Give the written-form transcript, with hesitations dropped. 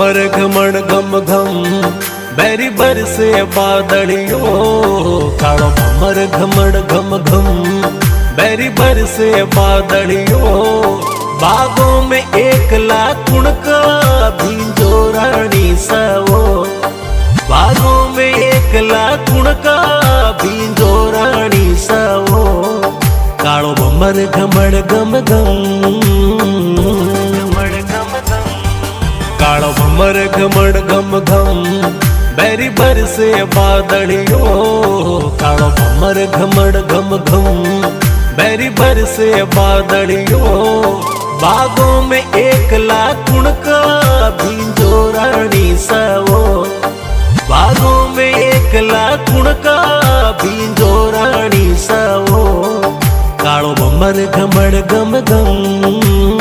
भमर घमण घम घम बैरी बरसे बादलियों। कालो भमर घमण घम घम बैरी बरसे बादलियों। बागों में एकला कुणका भींजो रानी सवो। बागों में एकला कुणका भींजो रानी सवो। कालो भमर घमण घम घम कालो भमर घमण घम घम बैरी बरसे बादलियों। कालो भमर घमण घम घम बैरी बरसे बादलियों। बागों में एकला कुणका भींजो रानी सवो। बागों में एकला कुणका भींजो रानी सवो। कालो भमर घमण घम घम